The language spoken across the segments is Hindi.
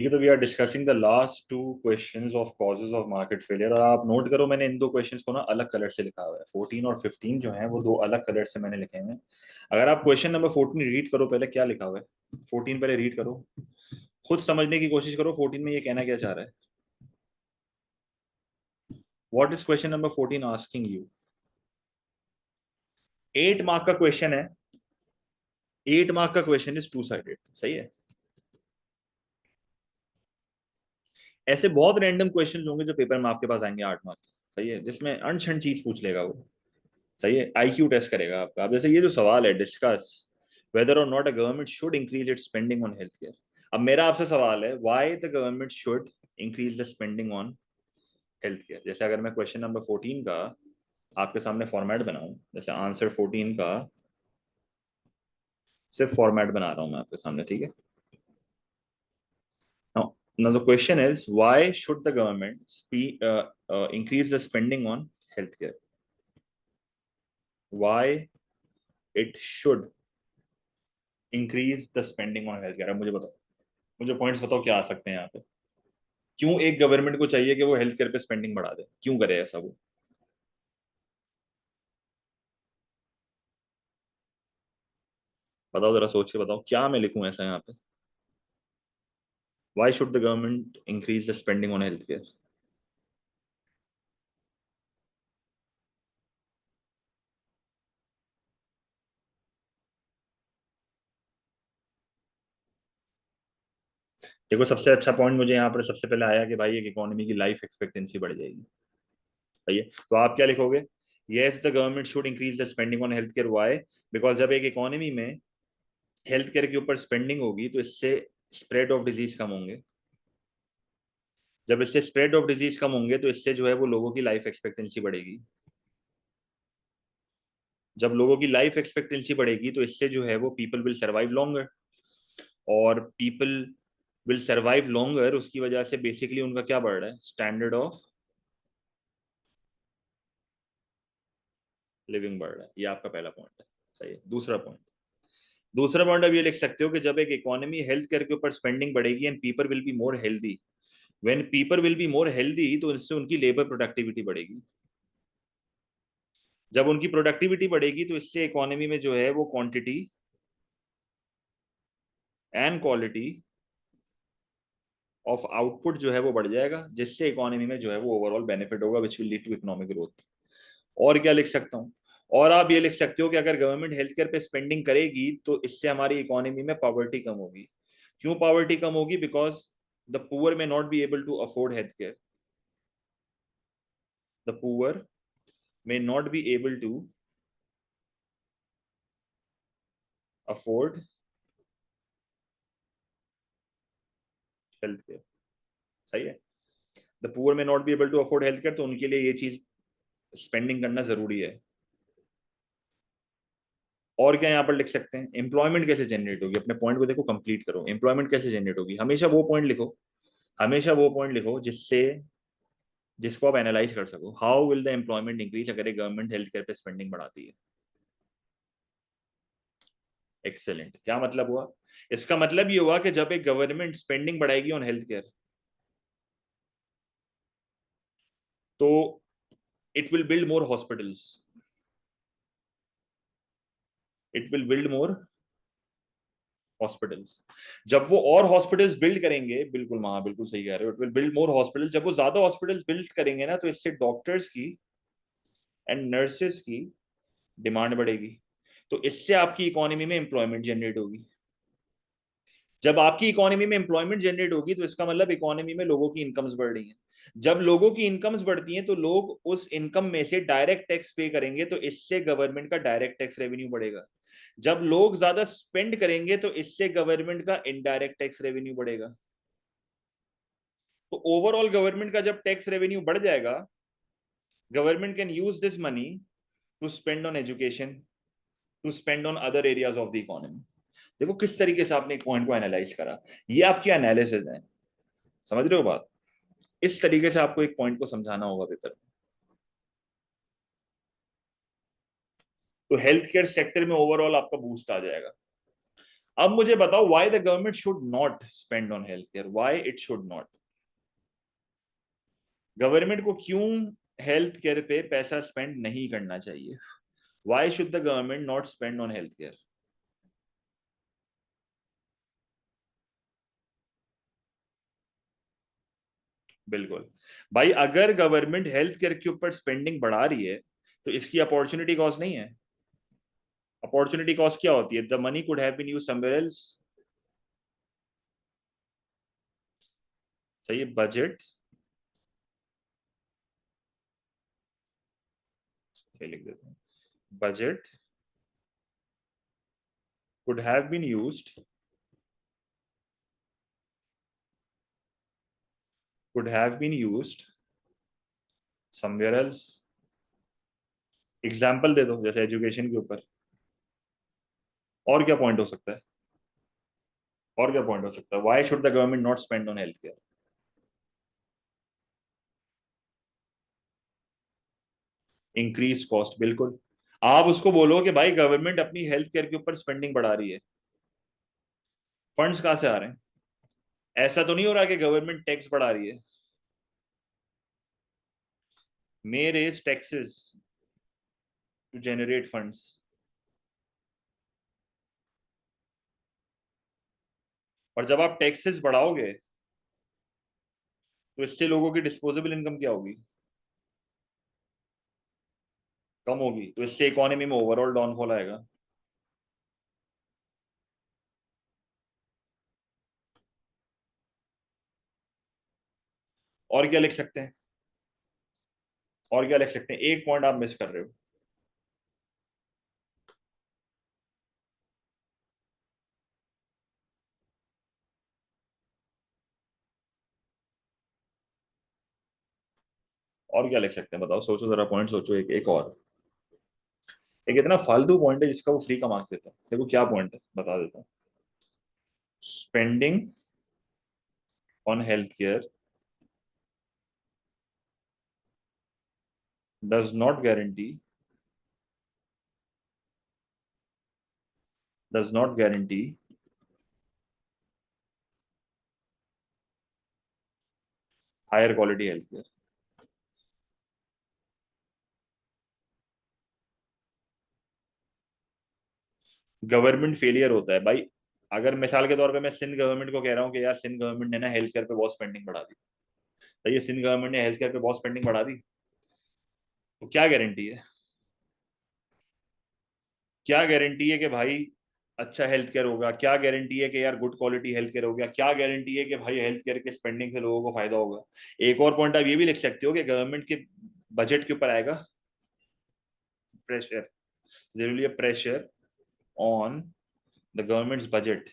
ठीक है, तो we are discussing the last two questions of causes of market failure. और आप नोट करो, मैंने इन दो क्वेश्चंस को ना अलग कलर से लिखा हुआ है। 14 और 15 जो है वो दो अलग कलर से मैंने लिखे हैं। अगर आप क्वेश्चन नंबर 14 रीड करो, पहले क्या लिखा हुआ है 14 पहले रीड करो, खुद समझने की कोशिश करो 14 में ये कहना क्या चाह रहा है। What is question number 14 asking you? 8 mark का क्वेश्चन है। 8 मार्क का क्वेश्चन इज टू साइडेड, सही है। ऐसे बहुत रैंडम क्वेश्चंस होंगे जो पेपर में आपके पास आएंगे 8 मार्क, सही है, जिसमें अनछन चीज पूछ लेगा वो, सही है, आईक्यू टेस्ट करेगा आपका। अब जैसे ये जो सवाल है, डिस्कस वेदर और not a government should increase its spending on health care. अब मेरा आपसे सवाल है, why the government should increase the spending on health care. जैसे अगर मैं क्वेश्चन नंबर 14 का आपके सामने फॉर्मेट बनाऊं, जैसे आंसर 14 का सिर्फ फॉर्मेट बना रहा हूं मैं आपके सामने, ठीक है। Now the question is, why should the government increase the spending on healthcare? Why it should increase the spending on healthcare? अब मुझे बताओ, मुझे पॉइंट्स बताओ क्या आ सकते हैं यहाँ पे। क्यों एक गवर्नमेंट को चाहिए कि वो हेल्थ केयर पे स्पेंडिंग बढ़ा दे? क्यों करे ऐसा वो? बताओ, जरा सोच के बताओ, क्या मैं लिखूं ऐसा यहाँ पे। Why should the government increase the spending on healthcare? देखो, सबसे अच्छा पॉइंट मुझे यहाँ पर सबसे पहले आया कि भाई एक इकोनॉमी की लाइफ एक्सपेक्टेंसी बढ़ जाएगी, सही है। तो आप क्या लिखोगे? Yes, the government should increase the spending on health care. Why? Because जब एक इकोनॉमी में हेल्थ केयर के ऊपर स्पेंडिंग होगी तो इससे स्प्रेड ऑफ डिजीज कम होंगे। जब इससे स्प्रेड ऑफ डिजीज कम होंगे तो इससे जो है वो लोगों की लाइफ एक्सपेक्टेंसी बढ़ेगी। जब लोगों की लाइफ एक्सपेक्टेंसी बढ़ेगी तो इससे जो है वो पीपल विल सर्वाइव लॉन्गर, और पीपल विल सर्वाइव लॉन्गर, उसकी वजह से बेसिकली उनका क्या बढ़ रहा है? स्टैंडर्ड ऑफ लिविंग बढ़ रहा है। ये आपका पहला पॉइंट है, सही है। दूसरा पॉइंट अब ये लिख सकते हो कि जब एक इकोनॉमी हेल्थ केयर के ऊपर स्पेंडिंग बढ़ेगी and people will be more healthy, when people will be more healthy तो इससे उनकी लेबर प्रोडक्टिविटी बढ़ेगी। जब उनकी प्रोडक्टिविटी बढ़ेगी तो इससे इकोनॉमी में जो है वो quantity and quality of output जो है वो बढ़ जाएगा, जिससे इकोनॉमी में जो है वो ओवरऑल बेनिफिट होगा, which will lead to economic growth. और क्या लिख सकता हूँ? और आप ये लिख सकते हो कि अगर गवर्नमेंट हेल्थ केयर पे स्पेंडिंग करेगी तो इससे हमारी इकोनॉमी में पॉवर्टी कम होगी। क्यों पॉवर्टी कम होगी? Because the poor may not be able to afford health care. The poor may not be able to afford health care, सही है। The poor may not be able to afford health care, तो उनके लिए ये चीज स्पेंडिंग करना जरूरी है। और क्या यहाँ पर लिख सकते हैं? एम्प्लॉयमेंट कैसे जनरेट होगी? अपने पॉइंट को देखो, कंप्लीट करो। एम्प्लॉयमेंट कैसे जनरेट होगी? हमेशा वो पॉइंट लिखो, हमेशा वो पॉइंट लिखो जिससे जिसको आप एनालाइज कर सको। How will the employment increase अगर एक गवर्नमेंट हेल्थ केयर पे स्पेंडिंग बढ़ाती है? एक्सेलेंट। क्या मतलब हुआ? इसका मतलब ये हुआ कि जब एक गवर्नमेंट स्पेंडिंग बढ़ाएगी ऑन हेल्थ केयर तो it will build more hospitals, it will build more hospitals. जब वो और हॉस्पिटल्स बिल्ड करेंगे, बिल्कुल, हाँ बिल्कुल सही कह रहे हो, it will build more hospitals. जब वो ज्यादा हॉस्पिटल्स बिल्ड करेंगे ना तो इससे डॉक्टर्स की एंड नर्सेस की डिमांड बढ़ेगी, तो इससे आपकी इकोनॉमी में एम्प्लॉयमेंट जनरेट होगी। जब आपकी इकोनॉमी में एम्प्लॉयमेंट जनरेट होगी तो इसका मतलब इकोनॉमी में लोगों की इनकम्स बढ़ रही हैं। जब लोगों की इनकम्स बढ़ती हैं तो लोग उस इनकम में से डायरेक्ट टैक्स पे करेंगे, तो इससे गवर्नमेंट का डायरेक्ट टैक्स रेवेन्यू बढ़ेगा। जब लोग ज्यादा स्पेंड करेंगे तो इससे गवर्नमेंट का इनडायरेक्ट टैक्स रेवेन्यू बढ़ेगा। तो ओवरऑल गवर्नमेंट का जब टैक्स रेवेन्यू बढ़ जाएगा, government can use this money to spend on education, to spend on other areas of the economy. देखो किस तरीके से आपने एक पॉइंट को एनालाइज करा। ये आपकी एनालिसिस है, समझ रहे हो बात? इस तरीके से आपको एक पॉइंट को समझाना होगा पेपर में। तो हेल्थ केयर सेक्टर में ओवरऑल आपका बूस्ट आ जाएगा। अब मुझे बताओ why the government should not spend on health care, why it should not, government को क्यों हेल्थ केयर पे पैसा स्पेंड नहीं करना चाहिए, why should the government not spend on health care? बिल्कुल भाई, अगर गवर्नमेंट हेल्थ केयर के ऊपर स्पेंडिंग बढ़ा रही है तो इसकी अपॉर्चुनिटी कॉस्ट नहीं है? अपॉर्चुनिटी कॉस्ट क्या होती है? The money could have been used somewhere else. सही है, बजट, सही लिख देते हैं, budget could have been used, could have been used somewhere else. Example दे दो, जैसे एजुकेशन के ऊपर, और क्या पॉइंट हो सकता है? और क्या पॉइंट हो सकता है? Why should the government not spend on health care? Increase cost, बिल्कुल। आप उसको बोलो कि भाई गवर्नमेंट अपनी हेल्थ केयर के ऊपर स्पेंडिंग बढ़ा रही है, फंड्स कहां से आ रहे हैं? ऐसा तो नहीं हो रहा कि गवर्नमेंट टैक्स बढ़ा रही है? May raise taxes to generate funds. और जब आप टैक्सेस बढ़ाओगे तो इससे लोगों की डिस्पोजेबल इनकम क्या होगी? कम होगी, तो इससे इकोनॉमी में ओवरऑल डाउनफॉल आएगा। और क्या लिख सकते हैं? और क्या लिख सकते हैं? एक पॉइंट आप मिस कर रहे हो। और क्या लिख सकते हैं बताओ, सोचो जरा, पॉइंट सोचो, एक और। एक इतना फालतू पॉइंट है जिसका वो फ्री का मार्क्स देता है, देखो क्या पॉइंट है, बता देता हूँ। Spending on health care does not guarantee, does not guarantee higher quality health care. Government failure होता है भाई। अगर मिसाल के तौर पे मैं सिंध गवर्नमेंट को कह रहा हूँ कि यार सिंध गवर्नमेंट ने ना हेल्थ केयर पे बहुत स्पेंडिंग बढ़ा दी, तो ये सिंध गवर्नमेंट ने हेल्थ केयर पे बहुत स्पेंडिंग बढ़ा दी, तो क्या गारंटी है? क्या गारंटी है कि भाई अच्छा हेल्थ केयर होगा? क्या गारंटी है कि यार गुड क्वालिटी हेल्थ केयर होगा? क्या गारंटी है कि भाई हेल्थ केयर के स्पेंडिंग से लोगों को फायदा होगा? एक और पॉइंट आप ये भी लिख सकते हो कि गवर्नमेंट के बजट के ऊपर आएगा pressure, there will be a pressure on the government's budget,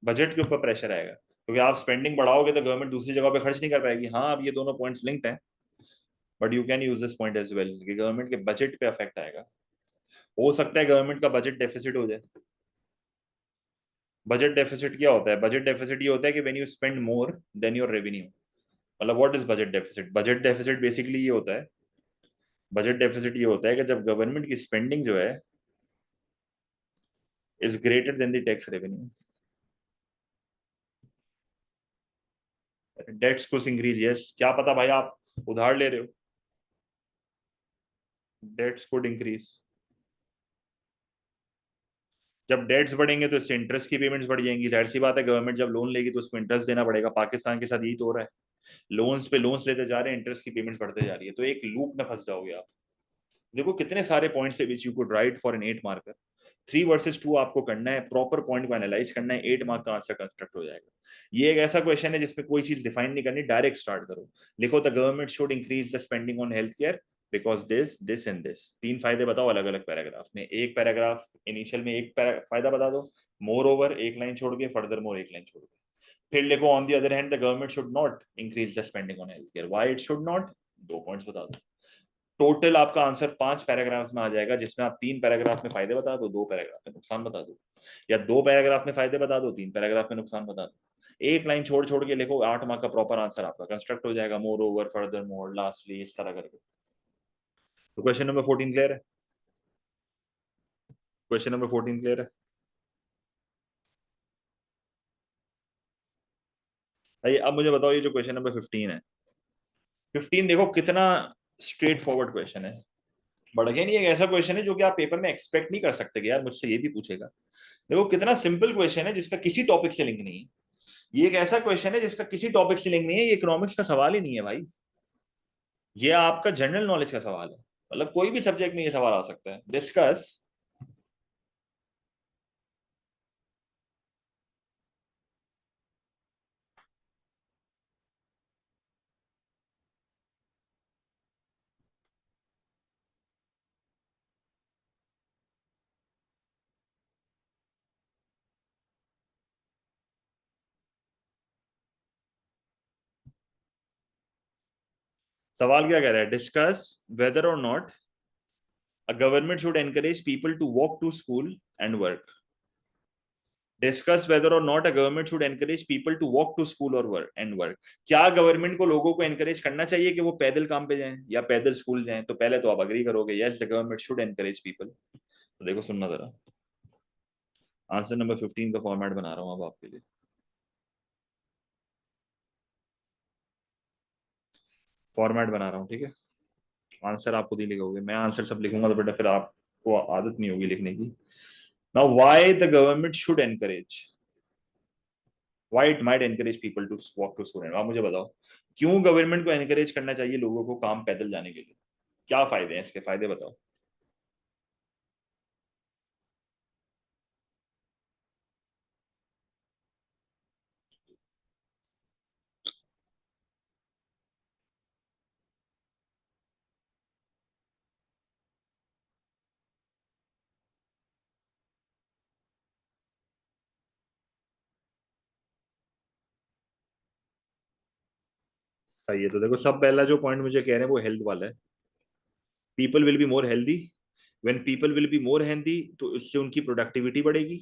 budget के ऊपर प्रेशर आएगा, क्योंकि आप स्पेंडिंग बढ़ाओगे तो गवर्नमेंट दूसरी जगह पे खर्च नहीं कर पाएगी। हाँ, अब ये दोनों पॉइंट्स लिंक्ड हैं, but you can use this point as well कि गवर्नमेंट के बजट पे अफेक्ट आएगा। हो सकता है गवर्नमेंट का बजट डेफिसिट हो जाए। बजट डेफिसिट क्या होता है? बजट डेफिसिट ये होता है कि when you spend more than your revenue. मतलब what is budget deficit? Budget deficit basically ये होता है, बजट डेफिसिट ये होता है कि जब गवर्नमेंट की स्पेंडिंग जो है is greater than the tax revenue. Debts could increase, yes, क्या पता भाई आप उधार ले रहे हो, डेट्स कुड इंक्रीज। जब डेट्स बढ़ेंगे तो इससे इंटरेस्ट की पेमेंट्स बढ़ जाएंगी, जाहिर सी बात है गवर्नमेंट जब लोन लेगी तो उसको इंटरेस्ट देना पड़ेगा। पाकिस्तान के साथ यही तो हो रहा है, लोन्स पे लोन्स लेते जा रहे हैं, इंटरेस्ट की पेमेंट्स बढ़ते जा रही है, तो एक लूप में फंस जाओगे आप। देखो कितने सारे पॉइंट्स है which you could write for an 8 marker. 3 versus 2 आपको करना है, प्रॉपर पॉइंट को एनालाइज करना है, 8 मार्क का आंसर कंस्ट्रक्ट हो जाएगा। ये एक ऐसा क्वेश्चन है जिसमें कोई चीज डिफाइन नहीं करनी, डायरेक्ट स्टार्ट करो। लिखो the government should increase the spending on health care because this and this, 3 फायदे बताओ अलग अलग पैराग्राफ में। एक पैराग्राफ इनिशियल में एक फायदा बता दो, मोर ओवर एक लाइन छोड़ के, फर्दर मोर एक लाइन छोड़ के, फिर लिखो on the other hand the government should not increase the spending on health care, why it should not, 2 points बता दो। टोटल आपका आंसर 5 पैराग्राफ में आ जाएगा, जिसमें आप 3 पैराग्राफ में फायदे बता दो, 2 पैराग्राफ में नुकसान बता दो, या 2 पैराग्राफ में फायदे बता दो, 3 पैराग्राफ में नुकसान बता दो। एक लाइन छोड़ छोड़ के लिखो, 8 मार्क का प्रॉपर आंसर आपका कंस्ट्रक्ट हो जाएगा, more over, further more, lastly, इस तरह करके। तो क्वेश्चन नंबर 14 क्लियर है? क्वेश्चन नंबर 14 क्लियर है भाई? अब मुझे बताओ ये जो क्वेश्चन नंबर 15 है, 15 देखो कितना स्ट्रेट फॉरवर्ड क्वेश्चन है। बट अगेन ये एक ऐसा क्वेश्चन है जो कि आप पेपर में एक्सपेक्ट नहीं कर सकते कि यार मुझसे ये भी पूछेगा। देखो कितना सिंपल क्वेश्चन है जिसका किसी टॉपिक से लिंक नहीं है। ये एक ऐसा क्वेश्चन है जिसका किसी टॉपिक से लिंक नहीं है, ये इकोनॉमिक्स का सवाल ही नहीं है भाई। ये आपका जनरल नॉलेज का सवाल है, मतलब कोई भी सब्जेक्ट में ये सवाल आ सकता है। डिस्कस सवाल क्या कह रहा है? डिस्कस वेदर और not a government should encourage people to walk to school and work. Discuss whether और not a government should encourage people to walk to school और वर्क एंड वर्क। क्या गवर्नमेंट को लोगों को एनकरेज करना चाहिए कि वो पैदल काम पे जाएं या पैदल स्कूल जाएं? तो पहले तो आप अग्री करोगे, yes the government should encourage people. तो देखो सुनना जरा, आंसर नंबर 15 का फॉर्मेट बना रहा हूं अब आपके लिए। फॉर्मेट बना रहा हूँ, ठीक है? आंसर आप खुद ही लिखोगे, मैं आंसर सब लिखूंगा तो बेटा फिर आपको आदत नहीं होगी लिखने की। Now why the government should encourage, why it might encourage people to walk to school. आप मुझे बताओ क्यों गवर्नमेंट को एनकरेज करना चाहिए लोगों को काम पैदल जाने के लिए? क्या फायदे हैं इसके, फायदे बताओ। सही है, तो देखो सब पहला जो पॉइंट मुझे कह रहे हैं वो हेल्थ वाला है। People will be more healthy, when people will be more healthy तो इससे उनकी प्रोडक्टिविटी बढ़ेगी,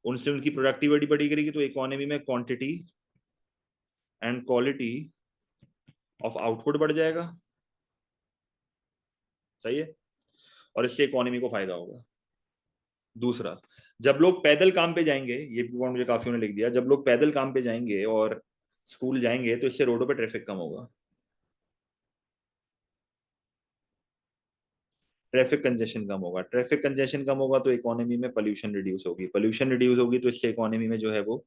उनसे उनकी प्रोडक्टिविटी बढ़ेगी तो इकोनॉमी में quantity and quality of output बढ़ जाएगा। सही है, और इससे इकोनॉमी को फायदा होगा। दूसरा, जब लोग पैदल काम पे जाएंगे, ये भी पॉइंट मुझे काफी ने लिख दिया, जब लोग पैदल काम पे जाएंगे और स्कूल जाएंगे तो इससे रोडों पे ट्रैफिक कम होगा। ट्रैफिक कंजेशन कम होगा, ट्रैफिक कंजेशन कम होगा तो इकोनॉमी में पोल्यूशन रिड्यूस होगी, पोल्यूशन रिड्यूस होगी तो इससे इकोनॉमी में जो है वो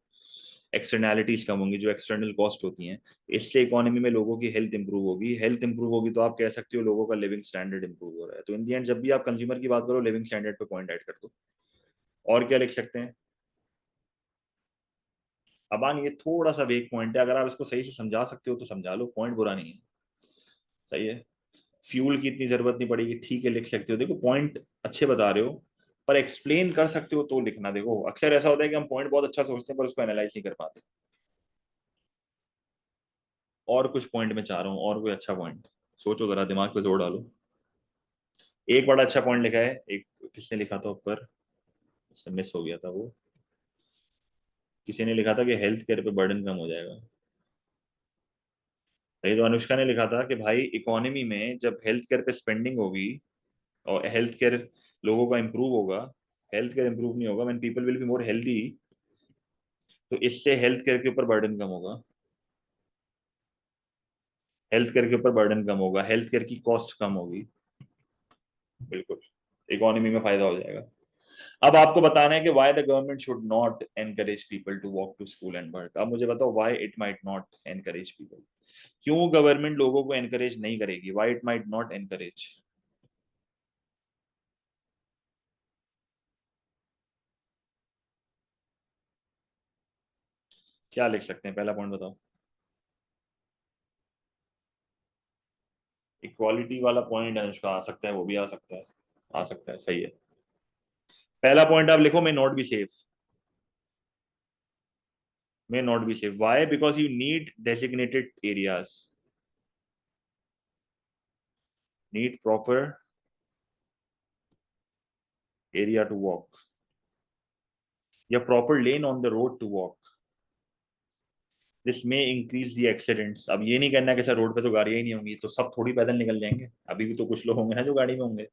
एक्सटर्नैलिटीज कम होंगी, जो एक्सटर्नल कॉस्ट होती हैं। इससे इकोनॉमी में लोगों की हेल्थ इंप्रूव होगी, हेल्थ इंप्रूव होगी तो आप कह सकते हो लोगों का लिविंग स्टैंडर्ड इंप्रूव हो रहा है। तो इन दी एंड जब भी आप कंज्यूमर की बात करो लिविंग स्टैंडर्ड पे पॉइंट ऐड कर दो। और क्या लिख सकते हैं? अबान ये थोड़ा सा वेक पॉइंट है, अगर आप इसको सही से समझा सकते हो तो समझा लो, पॉइंट बुरा नहीं है। सही है, फ्यूल की इतनी जरूरत नहीं पड़ेगी, ठीक है लिख सकते हो। देखो पॉइंट अच्छे बता रहे हो, पर एक्सप्लेन कर सकते हो तो लिखना। देखो अक्सर ऐसा होता है कि हम पॉइंट बहुत अच्छा सोचते हैं पर उसको एनालाइज नहीं कर पाते। और कुछ पॉइंट में चाह रहा हूँ, और कोई अच्छा पॉइंट सोचो, जरा दिमाग पे जोर डालो। एक बड़ा अच्छा पॉइंट लिखा है, एक किसने लिखा था ऊपर, मिस हो गया था वो, किसी ने लिखा था कि हेल्थ केयर पे बर्डन कम हो जाएगा। ये तो अनुष्का ने लिखा था कि भाई इकोनॉमी में जब हेल्थ केयर पे स्पेंडिंग होगी और हेल्थ केयर लोगों का इंप्रूव होगा, हेल्थ केयर इंप्रूव नहीं होगा, when people will be more healthy तो इससे हेल्थ केयर के ऊपर बर्डन कम होगा, हेल्थ केयर के ऊपर बर्डन कम होगा, हेल्थ केयर की कॉस्ट कम होगी। बिल्कुल, इकोनॉमी में फायदा हो जाएगा। अब आपको बताना है कि why the government should not encourage people to walk to school and work. अब मुझे बताओ why it might not encourage people, क्यों गवर्नमेंट लोगों को एनकरेज नहीं करेगी, why it might not encourage. क्या लिख सकते हैं, पहला पॉइंट बताओ। इक्वालिटी वाला पॉइंट है उसका, आ सकता है, वो भी आ सकता है, आ सकता है, सही है। पहला पॉइंट आप लिखो, मे not be safe, may not be safe. Why? Because you need designated areas, need proper area to walk या proper lane on the road to walk. This may increase the accidents. अब ये नहीं कहना कि सर रोड पे तो गाड़ियां ही नहीं होंगी तो सब थोड़ी पैदल निकल जाएंगे, अभी भी तो कुछ लोग होंगे ना जो गाड़ी में होंगे,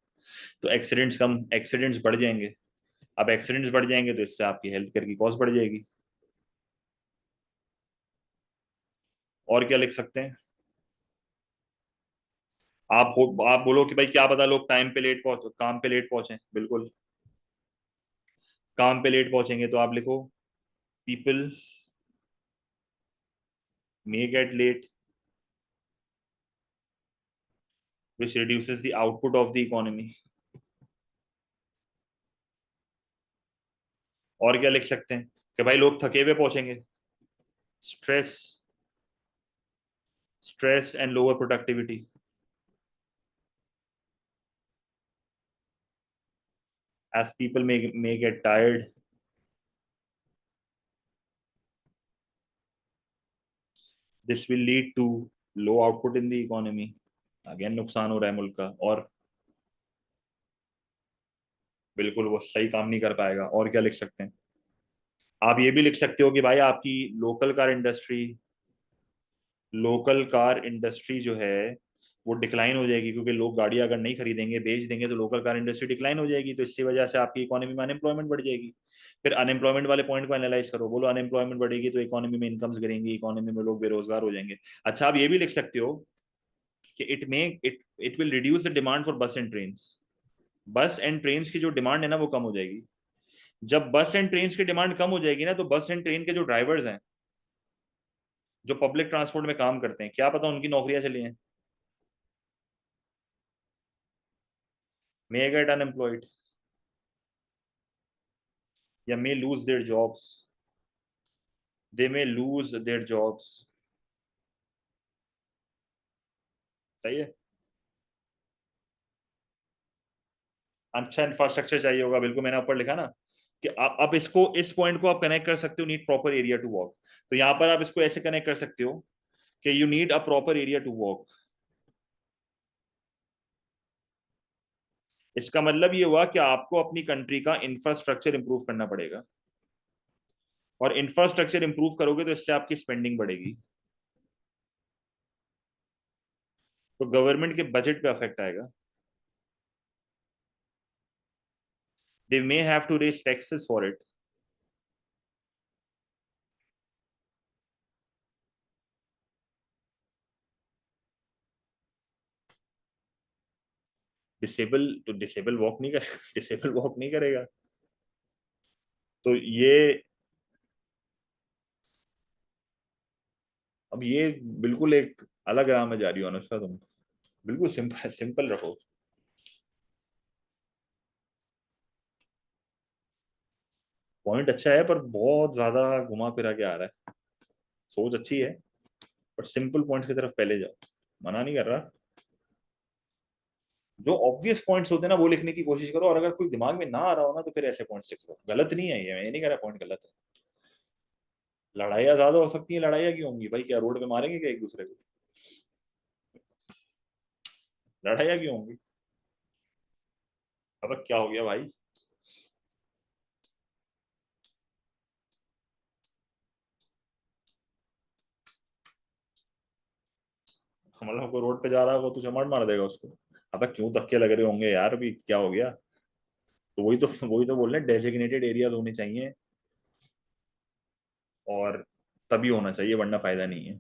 तो एक्सीडेंट्स बढ़ जाएंगे। अब एक्सीडेंट्स बढ़ जाएंगे तो इससे आपकी हेल्थ केयर की कॉस्ट बढ़ जाएगी। और क्या लिख सकते हैं? आप बोलो कि भाई क्या पता लोग टाइम पे लेट पहुंच काम पे लेट पहुंचे, बिल्कुल काम पे लेट पहुंचेंगे तो आप लिखो people may get late which reduces the output of the economy. और क्या लिख सकते हैं कि भाई लोग थके हुए पहुंचेंगे, stress stress and lower productivity. as people may get tired, this will lead to low output in the economy, again नुकसान हो रहा है मुल्क का, और बिल्कुल वो सही काम नहीं कर पाएगा। और क्या लिख सकते हैं? आप ये भी लिख सकते हो कि भाई आपकी लोकल कार इंडस्ट्री जो है वो डिक्लाइन हो जाएगी, क्योंकि लोग गाड़ी अगर नहीं खरीदेंगे बेच देंगे तो लोकल कार इंडस्ट्री डिक्लाइन हो जाएगी, तो इसकी वजह से आपकी इकोनॉमी में अनएम्प्लॉयमेंट बढ़ जाएगी। फिर अनएम्प्लॉयमेंट वाले पॉइंट को एनालाइज करो, बोलो अनएम्प्लॉयमेंट बढ़ेगी तो इकोनॉमी में इनकम्स गिरेंगी, इकोनॉमी में लोग बेरोजगार हो जाएंगे। अच्छा, आप ये भी लिख सकते हो कि it will reduce the demand for बस एंड ट्रेन। बस एंड ट्रेन की जो डिमांड है ना वो कम हो जाएगी। जब बस एंड ट्रेन की डिमांड कम हो जाएगी ना, तो बस एंड ट्रेन के जो ड्राइवर्स हैं जो पब्लिक ट्रांसपोर्ट में काम करते हैं, क्या पता उनकी नौकरियां चली हैं, मे गेट अनएम्प्लॉयड या may lose their jobs, they may lose their jobs. सही है। अच्छा इंफ्रास्ट्रक्चर चाहिए होगा, बिल्कुल मैंने ऊपर लिखा ना कि आप इसको इस पॉइंट को आप कनेक्ट कर सकते हो, need proper area to walk. तो यहां पर आप इसको ऐसे कनेक्ट कर सकते हो कि you need a proper area to walk. इसका मतलब ये हुआ कि आपको अपनी कंट्री का इंफ्रास्ट्रक्चर इंप्रूव करना पड़ेगा, और इंफ्रास्ट्रक्चर इंप्रूव करोगे तो इससे आपकी स्पेंडिंग बढ़ेगी, तो गवर्नमेंट के बजट पे अफेक्ट आएगा। They may have to raise taxes for it. Disable walk नहीं करेगा डिसेबल वॉक नहीं करेगा। तो ये अब ये बिल्कुल एक अलग राह में जा रही हो अनुष्का तुम, बिल्कुल सिंपल सिंपल रखो। पॉइंट अच्छा है पर बहुत ज्यादा घुमा फिरा के आ रहा है। सोच अच्छी है पर सिंपल पॉइंट की तरफ पहले जाओ, मना नहीं कर रहा। जो ऑब्वियस पॉइंट्स होते हैं ना वो लिखने की कोशिश करो, और अगर कोई दिमाग में ना आ रहा हो ना तो फिर ऐसे पॉइंट्स लिख लो। गलत नहीं है ये, मैं ये नहीं कह रहा पॉइंट गलत है। लड़ाइयाँ ज्यादा हो सकती हैं, लड़ाइयाँ क्यों होंगी भाई? क्या रोड पे मारेंगे क्या एक दूसरे को? लड़ाइयाँ क्यों होंगी? अब क्या हो गया भाई? मतलब कोई रोड पे जा रहा है वो तुझे मार देगा उसको? अब क्यों धक्के लग रहे होंगे यार, अभी क्या हो गया? तो वही तो बोल रहे हैं, डेजिग्नेटेड एरियाज होने चाहिए, और तभी होना चाहिए वरना फायदा नहीं है।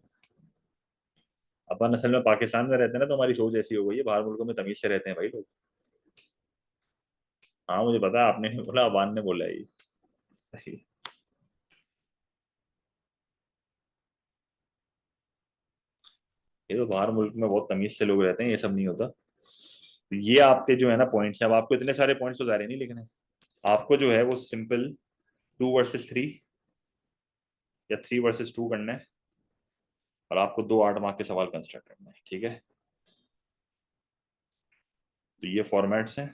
अपन असल में पाकिस्तान में रहते हैं ना, तो हमारी सोच ऐसी हो गई है, बाहर मुल्कों में तमीज से रहते हैं भाई लोग। हाँ मुझे पता है, आपने नहीं बोला, अबान ने बोला है ये। सही। ये तो बाहर मुल्क में बहुत तमीज से लोग रहते हैं, ये सब नहीं होता। तो ये आपके जो है ना पॉइंट्स हैं, अब आपको इतने सारे पॉइंट्स तो सारे नहीं लिखने। आपको जो है वो सिंपल 2 वर्सेस 3 या 3 वर्सेस 2 करना है, और आपको 2 8 मार्क के सवाल कंस्ट्रक्ट करना है, ठीक है? तो ये फॉर्मेट्स हैं,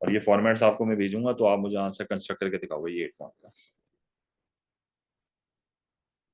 और ये फॉर्मेट्स आपको मैं भेजूंगा, तो आप मुझे आंसर कंस्ट्रक्ट करके दिखाओगे ये 8 मार्क का।